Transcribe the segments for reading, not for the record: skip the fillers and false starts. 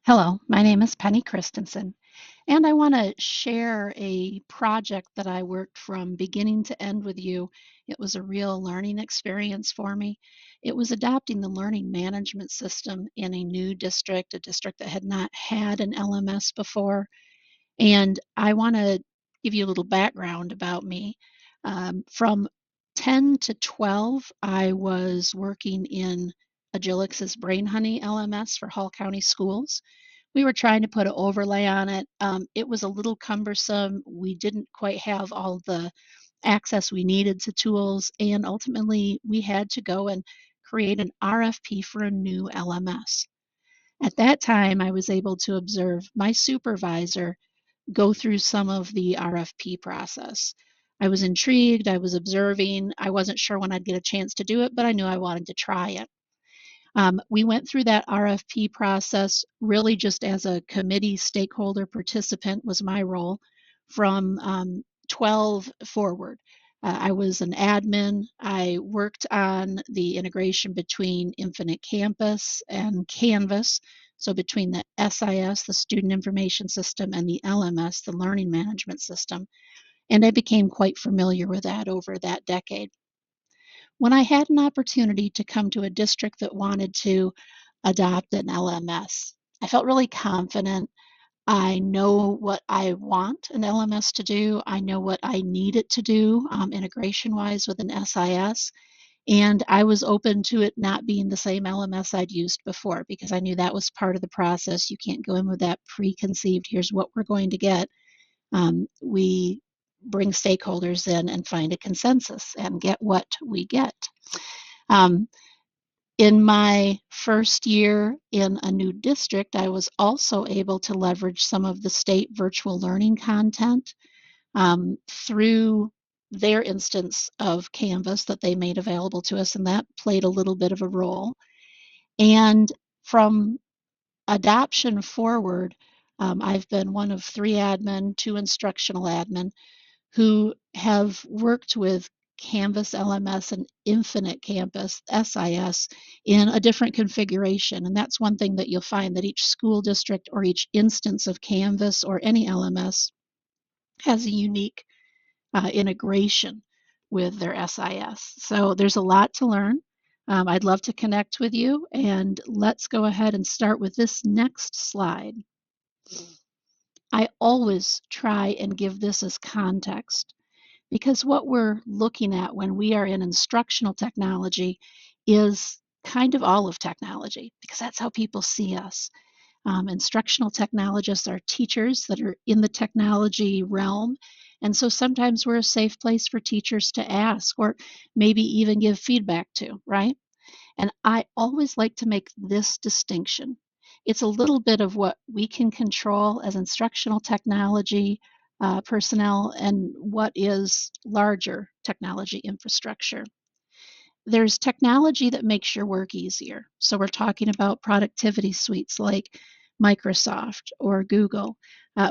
Hello, my name is Penny Christensen, and I want to share a project that I worked from beginning to end with you. It was a real learning experience for me. It was adopting the learning management system in a new district, a district that had not had an LMS before. And I want to give you a little background about me. From 10 to 12, I was working in Agilix's Brain Honey LMS for Hall County Schools. We were trying to put an overlay on it. It was a little cumbersome. We didn't quite have all the access we needed to tools, and ultimately we had to go and create an RFP for a new LMS. At that time, I was able to observe my supervisor go through some of the RFP process. I was intrigued, I was observing. I wasn't sure when I'd get a chance to do it, but I knew I wanted to try it. We went through that RFP process really just as a committee stakeholder participant was my role from 12 forward. I was an admin. I worked on the integration between Infinite Campus and Canvas. So between the SIS, the Student Information System, and the LMS, the Learning Management System. And I became quite familiar with that over that decade. When I had an opportunity to come to a district that wanted to adopt an LMS, I felt really confident. I know what I want an LMS to do. I know what I need it to do integration wise with an SIS. And I was open to it not being the same LMS I'd used before because I knew that was part of the process. You can't go in with that preconceived, here's what we're going to get. We bring stakeholders in and find a consensus and get what we get. Um, in my first year in a new district, I was also able to leverage some of the state virtual learning content through their instance of Canvas that they made available to us, and that played a little bit of a role. And from adoption forward, I've been one of 3 admin, 2 instructional admin who have worked with Canvas LMS and Infinite Campus SIS in a different configuration. And that's one thing that you'll find that each school district or each instance of Canvas or any LMS has a unique integration with their SIS. So there's a lot to learn. I'd love to connect with you, and let's go ahead and start with this next slide. I always try and give this as context because what we're looking at when we are in instructional technology is kind of all of technology because that's how people see us. Instructional technologists are teachers that are in the technology realm. And so sometimes we're a safe place for teachers to ask or maybe even give feedback to, right? And I always like to make this distinction. It's a little bit of what we can control as instructional technology personnel and what is larger technology infrastructure. There's technology that makes your work easier. So we're talking about productivity suites like Microsoft or Google.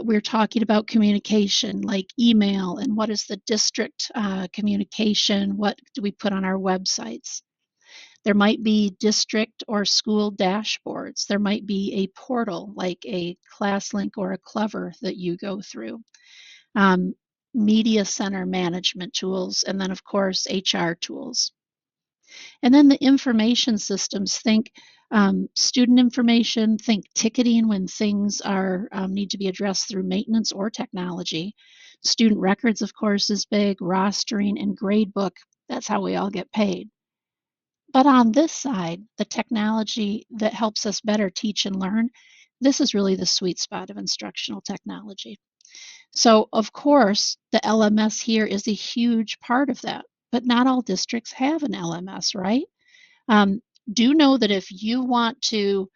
We're talking about communication like email and what is the district communication? What do we put on our websites? There might be district or school dashboards. There might be a portal like a ClassLink or a Clever that you go through. Um, Media center management tools, and then, of course, HR tools. And then the information systems, think student information, think ticketing when things are need to be addressed through maintenance or technology. Student records, of course, is big, rostering and gradebook. That's how we all get paid. But on this side, the technology that helps us better teach and learn, this is really the sweet spot of instructional technology. So, of course, the LMS here is a huge part of that, but not all districts have an LMS, right? Um, do know that if you want to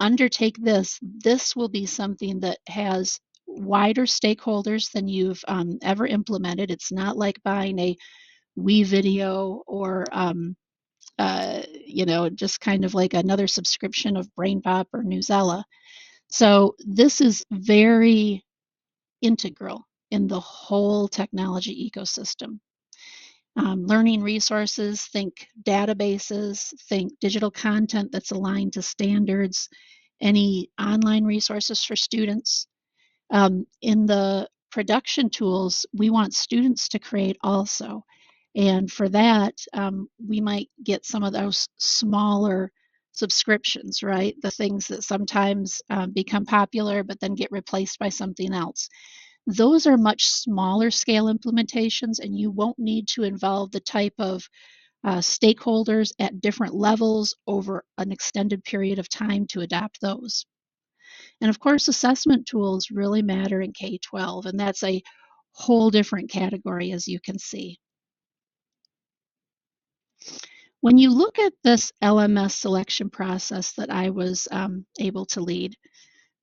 undertake this, this will be something that has wider stakeholders than you've ever implemented. It's not like buying a WeVideo or just kind of like another subscription of BrainPop or Newsella. So this is very integral in the whole technology ecosystem. Learning resources, think databases, think digital content that's aligned to standards, any online resources for students. In the production tools, we want students to create also. And for that, we might get some of those smaller subscriptions, right? The things that sometimes become popular but then get replaced by something else. Those are much smaller scale implementations, and you won't need to involve the type of stakeholders at different levels over an extended period of time to adopt those. And of course, assessment tools really matter in K-12, and that's a whole different category, as you can see. When you look at this LMS selection process that I was able to lead,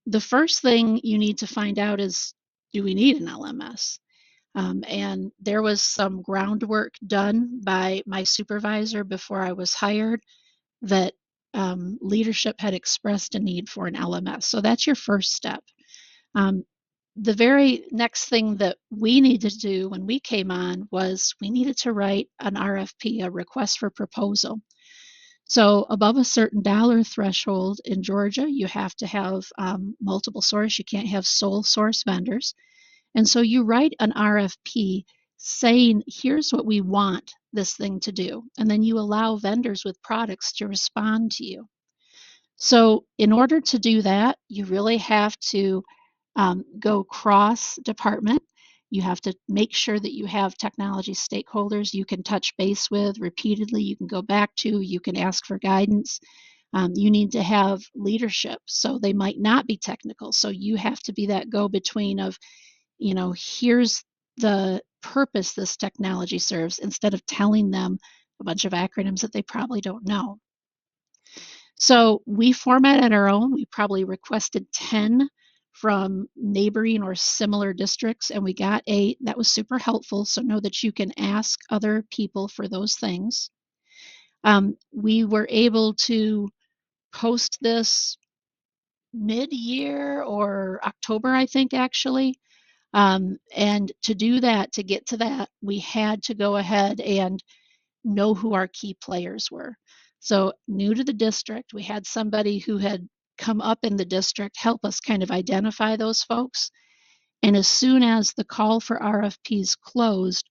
the first thing you need to find out is, do we need an LMS? And there was some groundwork done by my supervisor before I was hired that leadership had expressed a need for an LMS. So that's your first step. Um, the very next thing that we needed to do when we came on was we needed to write an RFP, a request for proposal. So above a certain dollar threshold in Georgia, you have to have multiple source. You can't have sole source vendors. And so you write an RFP saying, here's what we want this thing to do. And then you allow vendors with products to respond to you. So in order to do that, you really have to go cross department. You have to make sure that you have technology stakeholders you can touch base with repeatedly, you can go back to, you can ask for guidance. You need to have leadership, so they might not be technical. So you have to be that go-between of, here's the purpose this technology serves, instead of telling them a bunch of acronyms that they probably don't know. So we formatted our own. We probably requested 10 from neighboring or similar districts, and we got 8. That was super helpful. So know that you can ask other people for those things. We were able to post this mid-year or October, I think, actually. And to do that, to get to that, we had to go ahead and know who our key players were. So, new to the district, we had somebody who had come up in the district help us kind of identify those folks. And as soon as the call for RFPs closed,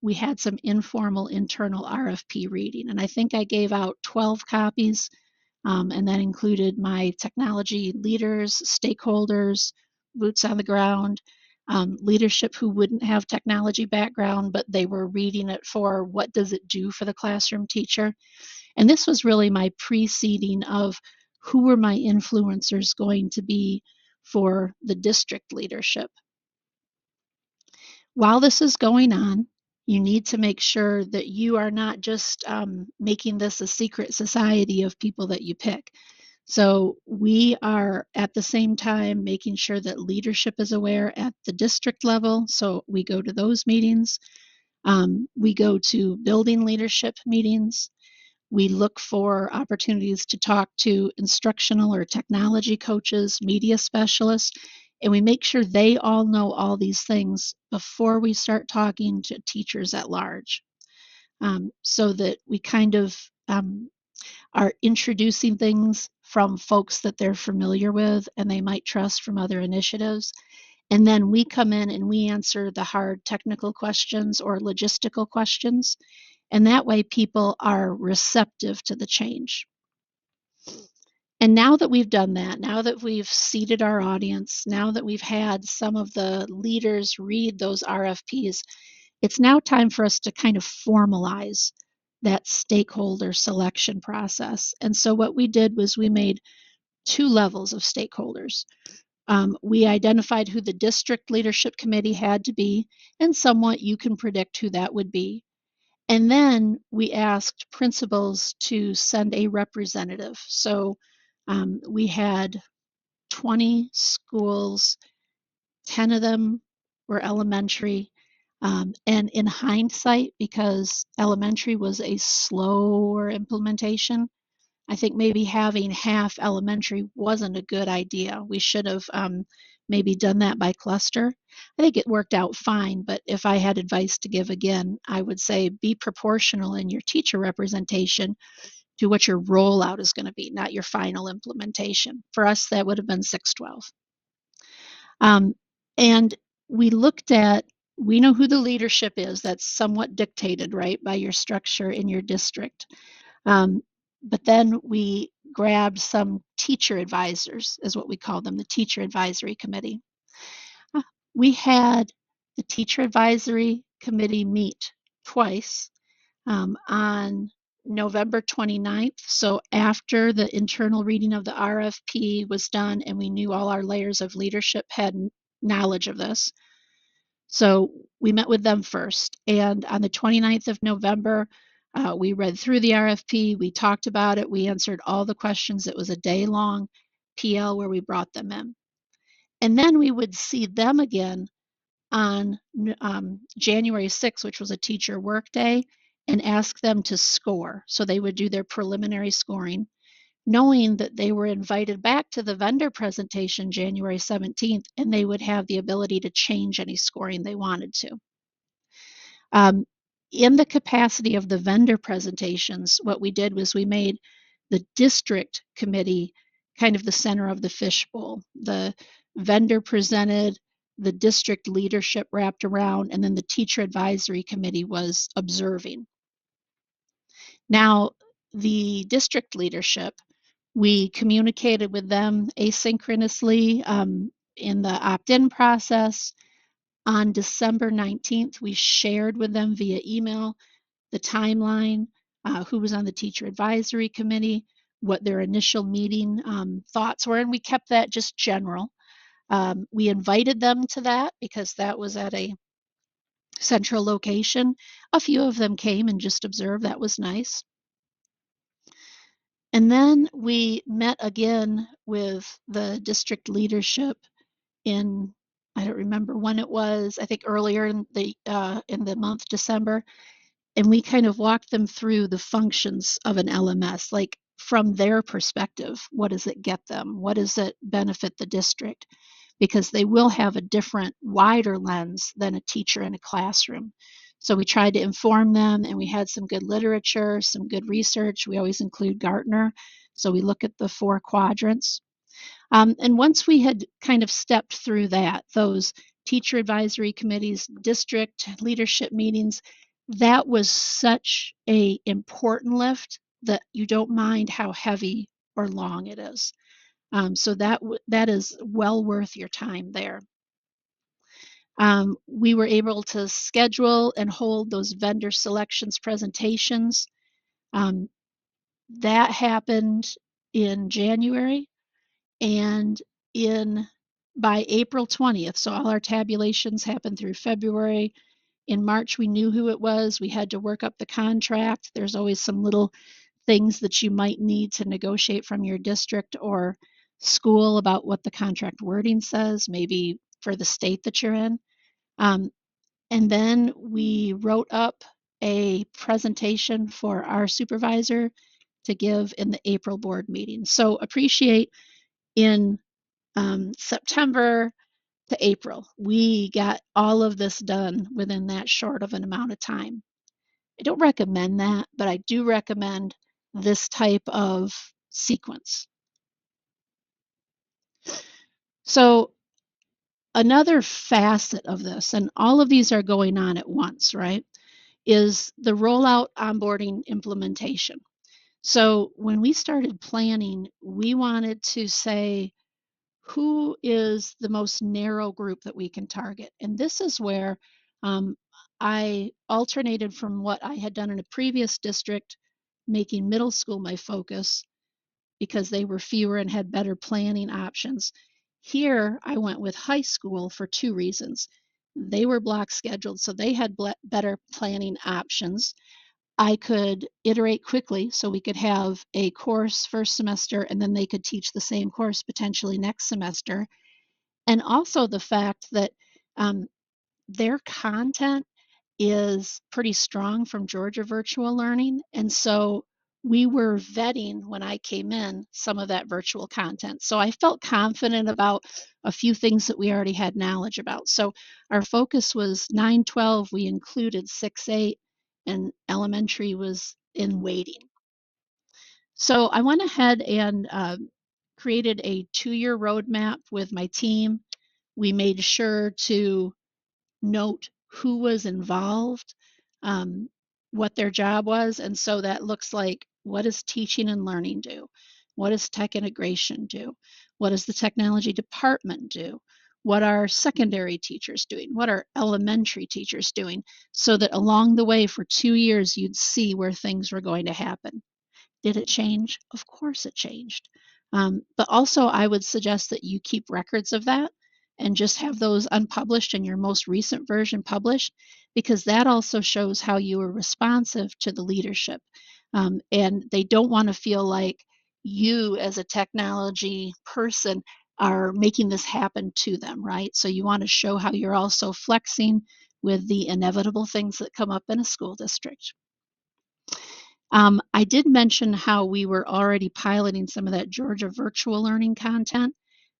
we had some informal internal RFP reading. And I think I gave out 12 copies, and that included my technology leaders, stakeholders, boots on the ground, leadership who wouldn't have technology background, but they were reading it for what does it do for the classroom teacher. And this was really my preceding of who were my influencers going to be for the district leadership. While this is going on, you need to make sure that you are not just making this a secret society of people that you pick. So we are at the same time making sure that leadership is aware at the district level. So we go to those meetings. We go to building leadership meetings. We look for opportunities to talk to instructional or technology coaches, media specialists, and we make sure they all know all these things before we start talking to teachers at large, so that we kind of are introducing things from folks that they're familiar with and they might trust from other initiatives. And then we come in and we answer the hard technical questions or logistical questions. And that way people are receptive to the change. And now that we've done that, now that we've seeded our audience, now that we've had some of the leaders read those RFPs, it's now time for us to kind of formalize that stakeholder selection process. And so what we did was we made 2 levels of stakeholders. We identified who the district leadership committee had to be, and somewhat you can predict who that would be. And then we asked principals to send a representative. So we had 20 schools, 10 of them were elementary. And in hindsight, because elementary was a slower implementation, I think maybe having half elementary wasn't a good idea. We should have maybe done that by cluster. I think it worked out fine, but if I had advice to give again, I would say be proportional in your teacher representation, to what your rollout is going to be, not your final implementation. For us, that would have been 612. Um, and we looked at, we know who the leadership is. That's somewhat dictated, right, by your structure in your district. Um, but then we grabbed some teacher advisors, is what we call them, the teacher advisory committee. Uh, We had the teacher advisory committee meet twice on November 29th. So after the internal reading of the RFP was done and we knew all our layers of leadership had knowledge of this. So we met with them first. And on the 29th of November, we read through the RFP, we talked about it, we answered all the questions. It was a day long PL where we brought them in. And then we would see them again on January 6th, which was a teacher workday, and ask them to score. So they would do their preliminary scoring, knowing that they were invited back to the vendor presentation January 17th, and they would have the ability to change any scoring they wanted to. Um, in the capacity of the vendor presentations, what we did was we made the district committee kind of the center of the fishbowl. The vendor presented, the district leadership wrapped around, and then the teacher advisory committee was observing. Now, the district leadership, we communicated with them asynchronously in the opt-in process. On December 19th, we shared with them via email the timeline, who was on the teacher advisory committee, what their initial meeting thoughts were, and we kept that just general. We invited them to that because that was at a central location. A few of them came and just observed. That was nice. And then we met again with the district leadership in, I don't remember when it was, I think earlier in the month December, and we kind of walked them through the functions of an LMS, like from their perspective, what does it get them? What does it benefit the district? Because they will have a different, wider lens than a teacher in a classroom. So we tried to inform them, and we had some good literature, some good research. We always include Gartner. So we look at the 4 quadrants. And once we had kind of stepped through that, those teacher advisory committees, district leadership meetings, that was such a important lift that you don't mind how heavy or long it is. So that is well worth your time there. We were able to schedule and hold those vendor selections presentations. Um, that happened in January, and in by April 20th, so all our tabulations happened through February. In March, we knew who it was. We had to work up the contract. There's always some little things that you might need to negotiate from your district or school about what the contract wording says, maybe for the state that you're in. Um, and then we wrote up a presentation for our supervisor to give in the April board meeting. So appreciate in September to April, we got all of this done within that short of an amount of time. I don't recommend that, but I do recommend this type of sequence. So another facet of this, and all of these are going on at once, right, is the rollout, onboarding, implementation. So when we started planning, we wanted to say, who is the most narrow group that we can target? And this is where um, I alternated from what I had done in a previous district, making middle school my focus because they were fewer and had better planning options. Here, I went with high school for 2 reasons. They were block scheduled, so they had better planning options. I could iterate quickly, so we could have a course first semester and then they could teach the same course potentially next semester. And also the fact that um, their content is pretty strong from Georgia Virtual Learning. And so we were vetting when I came in some of that virtual content. So I felt confident about a few things that we already had knowledge about. So our focus was 9-12, we included 6-8, and elementary was in waiting. So I went ahead and created a 2-year roadmap with my team. We made sure to note who was involved, um, what their job was. And so that looks like, what does teaching and learning do? What does tech integration do? What does the technology department do? What are secondary teachers doing? What are elementary teachers doing? So that along the way for 2 years, you'd see where things were going to happen. Did it change? Of course it changed. But also, I would suggest that you keep records of that and just have those unpublished and your most recent version published, because that also shows how you were responsive to the leadership. And they don't want to feel like you, as a technology person, are making this happen to them, right? So you want to show how you're also flexing with the inevitable things that come up in a school district. I did mention how we were already piloting some of that Georgia virtual learning content.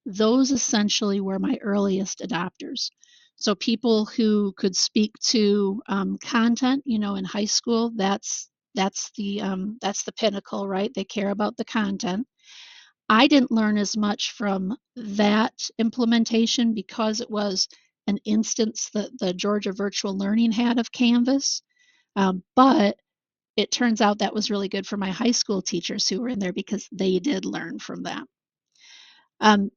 Those essentially were my earliest adopters. So people who could speak to content, in high school, that's the pinnacle, right? They care about the content. I didn't learn as much from that implementation because it was an instance that the Georgia virtual learning had of Canvas. But it turns out that was really good for my high school teachers who were in there because they did learn from that. Um,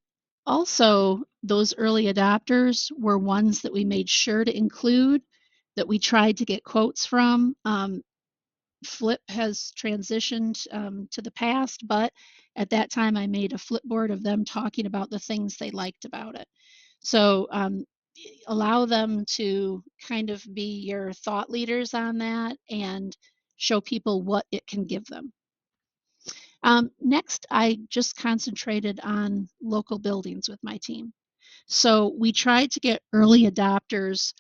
Also, those early adopters were ones that we made sure to include, that we tried to get quotes from. Flip has transitioned to the past, but at that time I made a flipboard of them talking about the things they liked about it. So allow them to kind of be your thought leaders on that and show people what it can give them. Next, I just concentrated on local buildings with my team. So we tried to get early adopters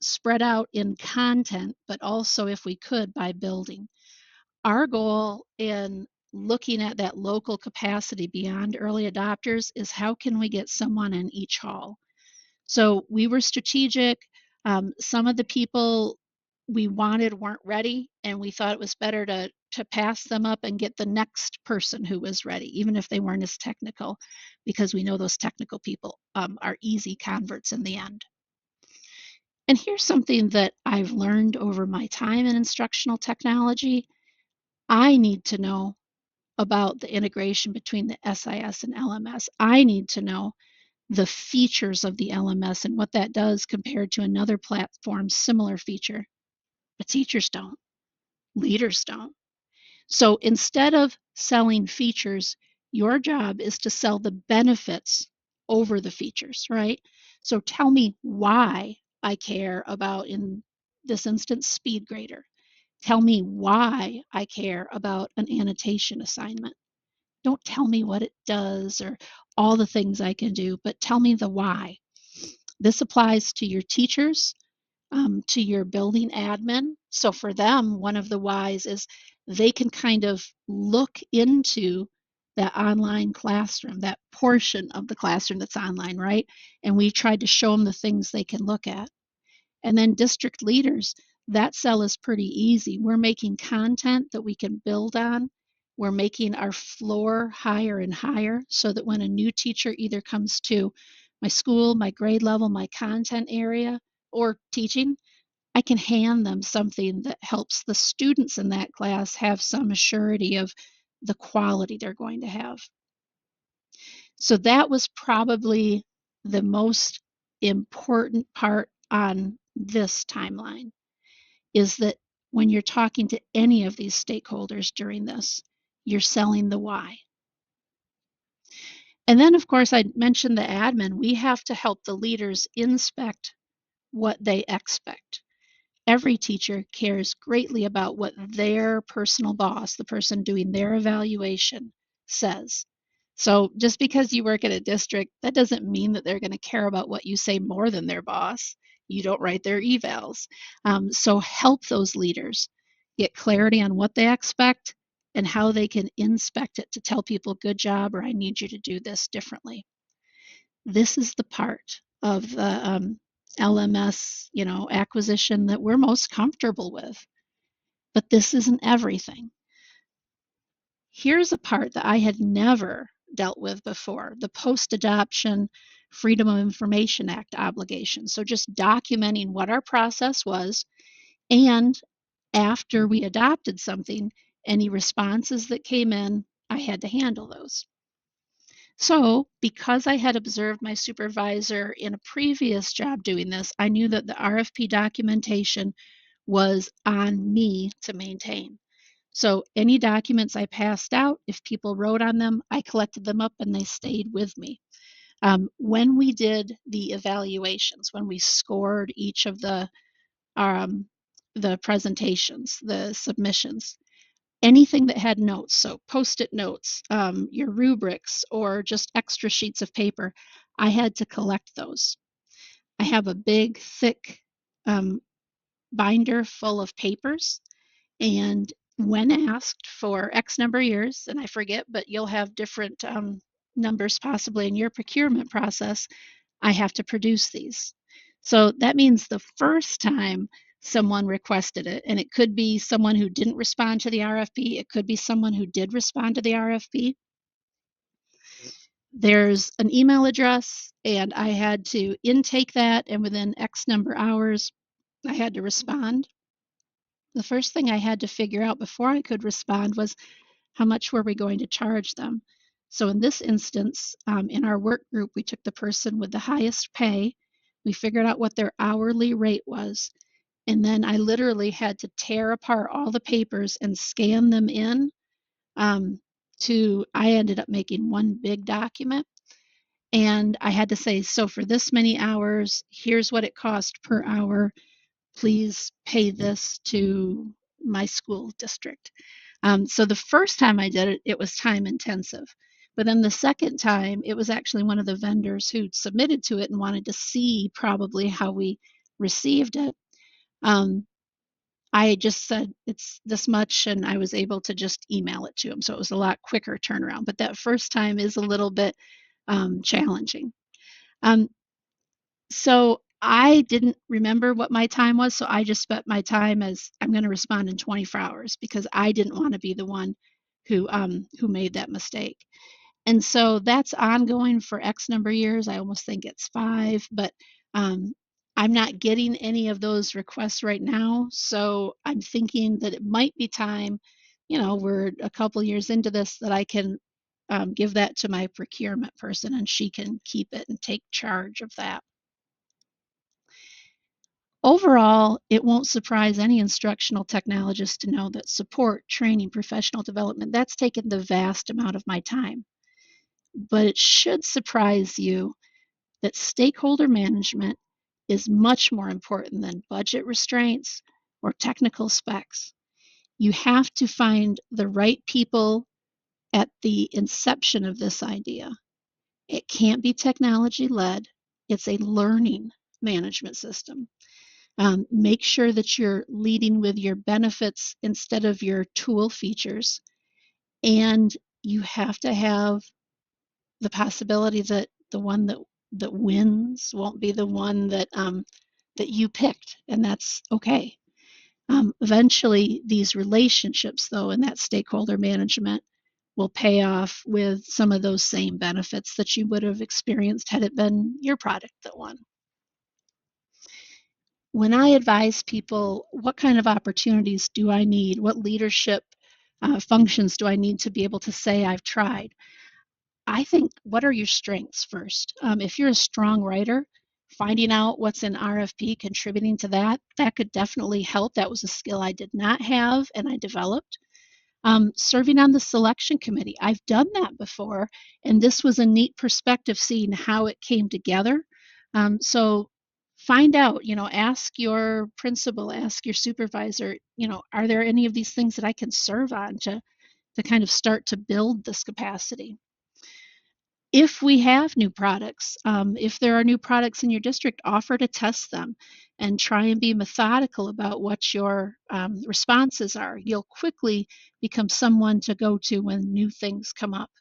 spread out in content, but also, if we could, by building. Our goal in looking at that local capacity beyond early adopters is, how can we get someone in each hall? So we were strategic. Some of the people we wanted weren't ready, and we thought it was better to pass them up and get the next person who was ready, even if they weren't as technical, because we know those technical people are easy converts in the end. And here's something that I've learned over my time in instructional technology. I need to know about the integration between the SIS and LMS. I need to know the features of the LMS and what that does compared to another platform's similar feature. But teachers don't, leaders don't. So instead of selling features, your job is to sell the benefits over the features, right? So tell me why I care about, in this instance, speed grader. Tell me why I care about an annotation assignment. Don't tell me what it does or all the things I can do, but tell me the why. This applies to your teachers, to your building admin. So for them, one of the whys is they can kind of look into that online classroom, that portion of the classroom that's online, right? And we tried to show them the things they can look at. And then district leaders, that sell is pretty easy. We're making content that we can build on. We're making our floor higher and higher so that when a new teacher either comes to my school, my grade level, my content area, or teaching, I can hand them something that helps the students in that class have some assurity of the quality they're going to have. So that was probably the most important part on this timeline, is that when you're talking to any of these stakeholders during this, you're selling the why. And then, of course, I mentioned the admin. We have to help the leaders inspect what they expect. Every teacher cares greatly about what their personal boss, the person doing their evaluation, says. So just because you work at a district, that doesn't mean that they're going to care about what you say more than their boss. You don't write their evals. So help those leaders get clarity on what they expect and how they can inspect it to tell people, good job, or I need you to do this differently. This is the part of the LMS, acquisition that we're most comfortable with. But this isn't everything. Here's a part that I had never dealt with before, the post-adoption Freedom of Information Act obligation. So just documenting what our process was, and after we adopted something, any responses that came in, I had to handle those. So, because I had observed my supervisor in a previous job doing this, I knew that the RFP documentation was on me to maintain. So, any documents I passed out, if people wrote on them, I collected them up and they stayed with me. When we did the evaluations, when we scored each of um, the presentations, the submissions, anything that had notes, so post-it notes, your rubrics, or just extra sheets of paper, I had to collect those. I have a big, thick um, binder full of papers, and when asked for X number of years, and I forget, but you'll have different numbers possibly in your procurement process, I have to produce these. So that means the first time someone requested it, and it could be someone who didn't respond to the RFP, it could be someone who did respond to the RFP. There's an email address, and I had to intake that, and within X number of hours, I had to respond. The first thing I had to figure out before I could respond was how much were we going to charge them. So in this instance, in our work group, we took the person with the highest pay. We figured out what their hourly rate was. And then I literally had to tear apart all the papers and scan them in um, I ended up making one big document. And I had to say, so for this many hours, here's what it cost per hour. Please pay this to my school district. So the first time I did it, it was time intensive. But then the second time, it was actually one of the vendors who submitted to it and wanted to see probably how we received it. Um, I just said it's this much, and I was able to just email it to him. So it was a lot quicker turnaround. But that first time is a little bit challenging. Um, so I didn't remember what my time was, so I just spent my time as I'm going to respond in 24 hours because I didn't want to be the one who made that mistake. And so that's ongoing for X number of years. I almost think it's 5, but um, I'm not getting any of those requests right now. So I'm thinking that it might be time, we're a couple years into this, that I can give that to my procurement person and she can keep it and take charge of that. Overall, it won't surprise any instructional technologist to know that support, training, professional development, that's taken the vast amount of my time. But it should surprise you that stakeholder management is much more important than budget restraints or technical specs. You have to find the right people at the inception of this idea. It can't be technology led, it's a learning management system. Make sure that you're leading with your benefits instead of your tool features. And you have to have the possibility that the one that wins won't be the one that you picked, and that's okay. Eventually, these relationships, though, and that stakeholder management will pay off with some of those same benefits that you would have experienced had it been your product that won. When I advise people, what kind of opportunities do I need? What leadership functions do I need to be able to say I've tried? I think, what are your strengths first? If you're a strong writer, finding out what's in RFP, contributing to that, that could definitely help. That was a skill I did not have and I developed. Serving on the selection committee, I've done that before, and this was a neat perspective seeing how it came together. So find out, ask your principal, ask your supervisor, are there any of these things that I can serve on to kind of start to build this capacity? If we have new products, if there are new products in your district, offer to test them and try and be methodical about what your responses are. You'll quickly become someone to go to when new things come up.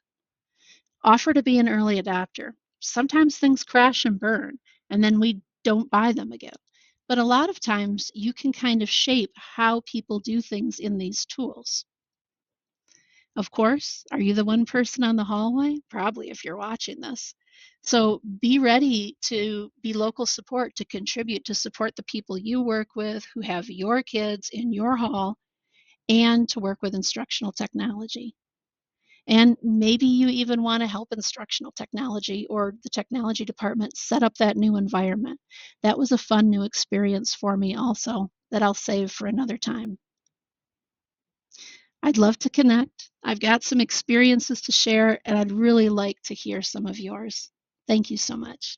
Offer to be an early adopter. Sometimes things crash and burn, and then we don't buy them again. But a lot of times you can kind of shape how people do things in these tools. Of course, are you the one person on the hallway? Probably if you're watching this. So be ready to be local support, to contribute, to support the people you work with who have your kids in your hall, and to work with instructional technology. And maybe you even want to help instructional technology or the technology department set up that new environment. That was a fun new experience for me, also, that I'll save for another time. I'd love to connect. I've got some experiences to share, and I'd really like to hear some of yours. Thank you so much.